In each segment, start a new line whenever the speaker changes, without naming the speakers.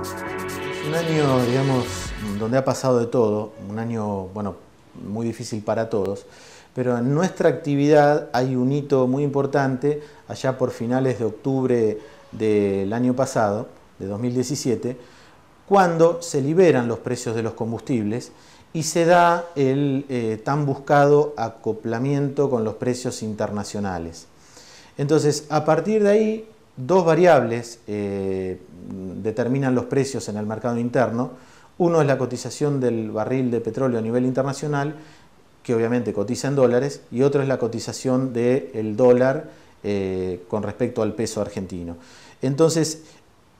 Es un año, digamos, donde ha pasado de todo, un año, bueno, muy difícil para todos, pero en nuestra actividad hay un hito muy importante, allá por finales de octubre del año pasado, de 2017, cuando se liberan los precios de los combustibles y se da el tan buscado acoplamiento con los precios internacionales. Entonces, a partir de ahí, dos variables determinan los precios en el mercado interno. Uno es la cotización del barril de petróleo a nivel internacional, que obviamente cotiza en dólares, y otro es la cotización del dólar con respecto al peso argentino. Entonces,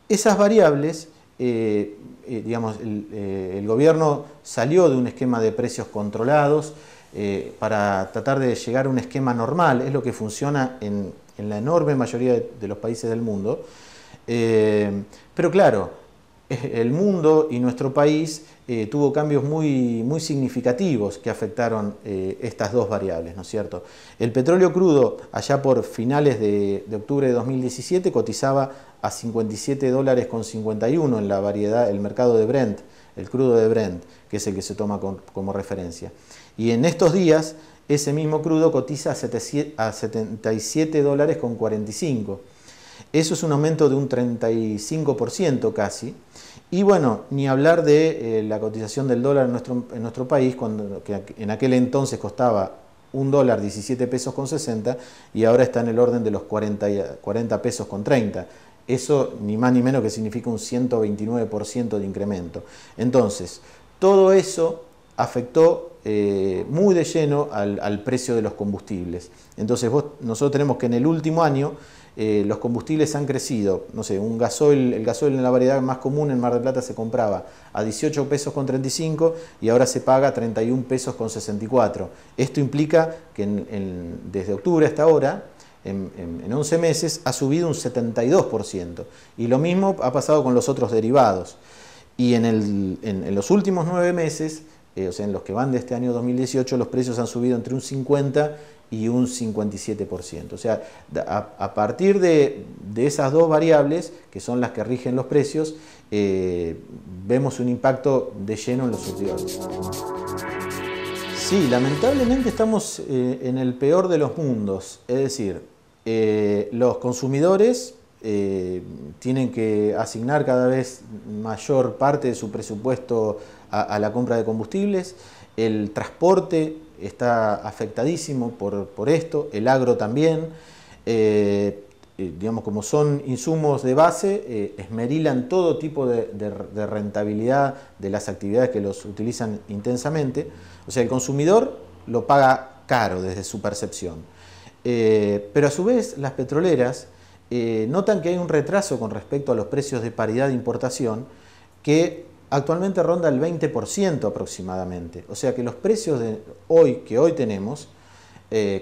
esas variables, digamos, el gobierno salió de un esquema de precios controlados para tratar de llegar a un esquema normal, es lo que funciona en la enorme mayoría de los países del mundo. Pero claro, el mundo y nuestro país tuvo cambios muy significativos que afectaron estas dos variables, ¿no es cierto? El petróleo crudo, allá por finales de octubre de 2017, cotizaba a $57,51 en la variedad, el mercado de Brent, el crudo de Brent, que es el que se toma como referencia. Y en estos días, ese mismo crudo cotiza a $77,45. Eso es un aumento de un 35% casi. Y bueno, ni hablar de la cotización del dólar en nuestro país, que en aquel entonces costaba $1 17 pesos con 60 y ahora está en el orden de los 40 pesos con 30. Eso ni más ni menos que significa un 129% de incremento. Entonces, todo eso afectó muy de lleno al precio de los combustibles. Entonces nosotros tenemos que en el último año los combustibles han crecido, no sé, el gasoil en la variedad más común en Mar del Plata se compraba a 18 pesos con 35 y ahora se paga a 31 pesos con 64. Esto implica que desde octubre hasta ahora, en 11 meses, ha subido un 72%. Y lo mismo ha pasado con los otros derivados. Y en los últimos 9 meses, o sea, en los que van de este año 2018, los precios han subido entre un 50 y un 57%. O sea, a partir de esas dos variables, que son las que rigen los precios, vemos un impacto de lleno en los surtidores. Sí, lamentablemente estamos en el peor de los mundos. Es decir, los consumidores tienen que asignar cada vez mayor parte de su presupuesto a la compra de combustibles. El transporte está afectadísimo por esto, el agro también. Digamos, como son insumos de base, esmerilan todo tipo de rentabilidad de las actividades que los utilizan intensamente. O sea, el consumidor lo paga caro desde su percepción. Pero a su vez, las petroleras notan que hay un retraso con respecto a los precios de paridad de importación que actualmente ronda el 20% aproximadamente. O sea que los precios que hoy tenemos,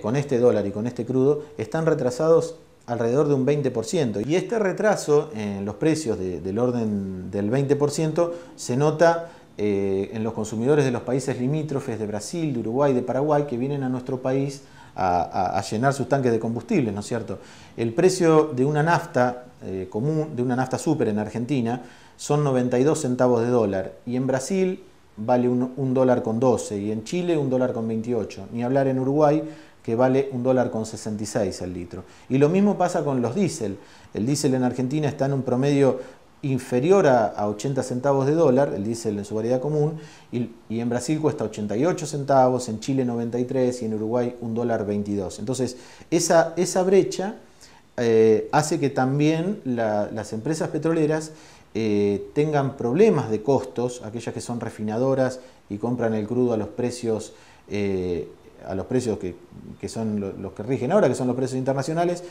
con este dólar y con este crudo, están retrasados alrededor de un 20%. Y este retraso en los precios del orden del 20% se nota en los consumidores de los países limítrofes de Brasil, de Uruguay, de Paraguay, que vienen a nuestro país a llenar sus tanques de combustible, ¿no es cierto? El precio de una nafta común, de una nafta super en Argentina, son 92 centavos de dólar, y en Brasil vale un dólar con 12, y en Chile un dólar con 28, ni hablar en Uruguay, que vale un dólar con 66 el litro. Y lo mismo pasa con los diésel. El diésel en Argentina está en un promedio inferior a 80 centavos de dólar, el diésel en su variedad común, y en Brasil cuesta 88 centavos, en Chile 93 y en Uruguay un dólar 22. Entonces, esa brecha hace que también las empresas petroleras tengan problemas de costos, aquellas que son refinadoras y compran el crudo a los precios que son los que rigen ahora, que son los precios internacionales,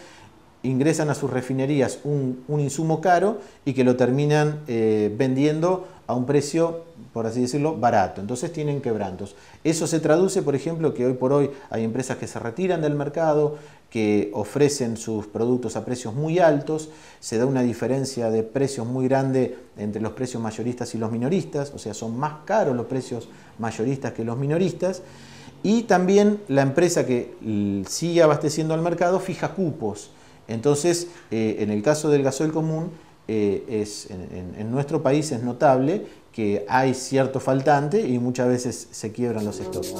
ingresan a sus refinerías un insumo caro y que lo terminan vendiendo a un precio, por así decirlo, barato. Entonces tienen quebrantos. Eso se traduce, por ejemplo, que hoy por hoy hay empresas que se retiran del mercado, que ofrecen sus productos a precios muy altos, se da una diferencia de precios muy grande entre los precios mayoristas y los minoristas, o sea, son más caros los precios mayoristas que los minoristas, y también la empresa que sigue abasteciendo al mercado fija cupos. Entonces, en el caso del gasoil común, en nuestro país es notable que hay cierto faltante y muchas veces se quiebran los stocks.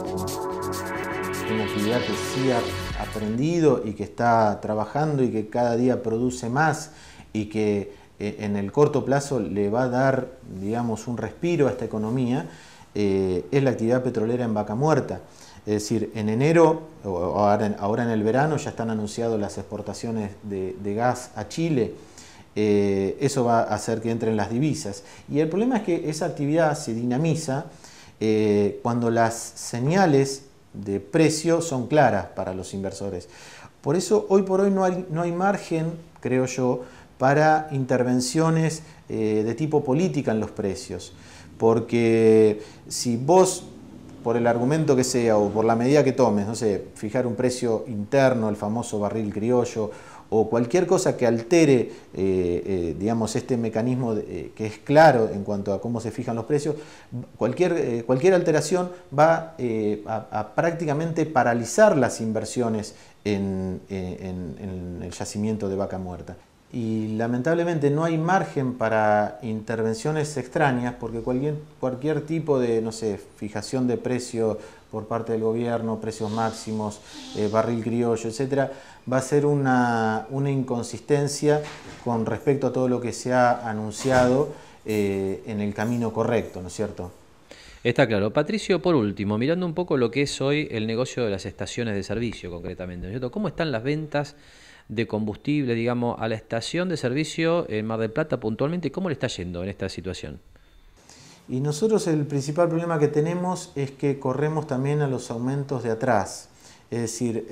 Una actividad que sí ha aprendido y que está trabajando y que cada día produce más y que en el corto plazo le va a dar, digamos, un respiro a esta economía, es la actividad petrolera en Vaca Muerta. Es decir, en enero, o ahora en el verano, ya están anunciadas las exportaciones de gas a Chile. Eso va a hacer que entren las divisas. Y el problema es que esa actividad se dinamiza cuando las señales de precio son claras para los inversores. Por eso, hoy por hoy no hay margen, creo yo, para intervenciones de tipo política en los precios. Porque si vos, por el argumento que sea o por la medida que tomes, no sé, fijar un precio interno, el famoso barril criollo, o cualquier cosa que altere, digamos, este mecanismo que es claro en cuanto a cómo se fijan los precios, cualquier alteración va a prácticamente paralizar las inversiones en el yacimiento de Vaca Muerta. Y lamentablemente no hay margen para intervenciones extrañas porque cualquier tipo de, no sé, fijación de precio por parte del gobierno, precios máximos, barril criollo, etcétera, va a ser una inconsistencia con respecto a todo lo que se ha anunciado en el camino correcto, ¿no es cierto?
Está claro. Patricio, por último, mirando un poco lo que es hoy el negocio de las estaciones de servicio, concretamente, ¿no es cierto? ¿Cómo están las ventas de combustible, digamos, a la estación de servicio en Mar del Plata puntualmente? ¿Cómo le está yendo en esta situación?
Y nosotros el principal problema que tenemos es que corremos también a los aumentos de atrás. Es decir,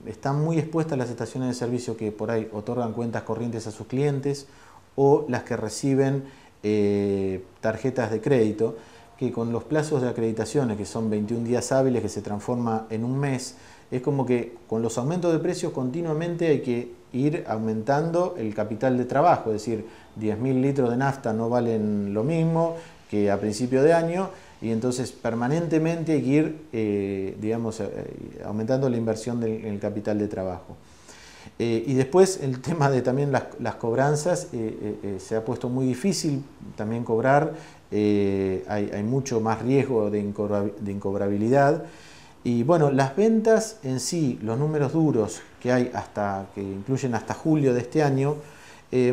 están muy expuestas las estaciones de servicio que por ahí otorgan cuentas corrientes a sus clientes o las que reciben tarjetas de crédito, que con los plazos de acreditaciones, que son 21 días hábiles, que se transforma en un mes, es como que con los aumentos de precios continuamente hay que ir aumentando el capital de trabajo, es decir, 10.000 litros de nafta no valen lo mismo que a principio de año y entonces permanentemente hay que ir, digamos, aumentando la inversión en el capital de trabajo. Y después el tema de también las cobranzas, se ha puesto muy difícil también cobrar, hay mucho más riesgo de incobrabilidad. Y bueno, las ventas en sí, los números duros que hay que incluyen hasta julio de este año,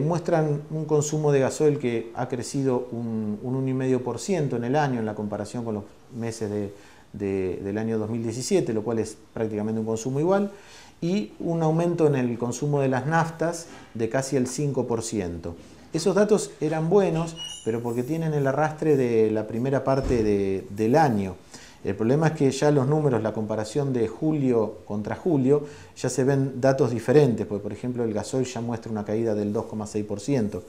muestran un consumo de gasoil que ha crecido un 1,5% en el año en la comparación con los meses del año 2017, lo cual es prácticamente un consumo igual, y un aumento en el consumo de las naftas de casi el 5%. Esos datos eran buenos, pero porque tienen el arrastre de la primera parte del año. El problema es que ya los números, la comparación de julio contra julio, ya se ven datos diferentes, porque por ejemplo el gasoil ya muestra una caída del 2,6%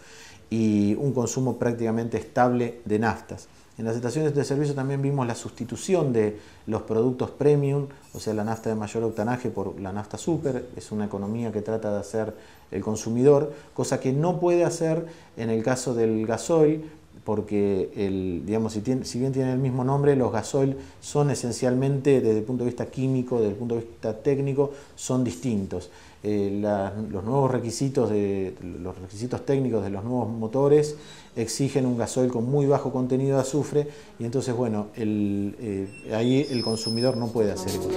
y un consumo prácticamente estable de naftas. En las estaciones de servicio también vimos la sustitución de los productos premium, o sea, la nafta de mayor octanaje por la nafta super. Es una economía que trata de hacer el consumidor, cosa que no puede hacer en el caso del gasoil, porque digamos, si bien tienen el mismo nombre, los gasoil son esencialmente, desde el punto de vista químico, desde el punto de vista técnico, son distintos. Los nuevos requisitos, los requisitos técnicos de los nuevos motores exigen un gasoil con muy bajo contenido de azufre y entonces, bueno, ahí el consumidor no puede hacer eso.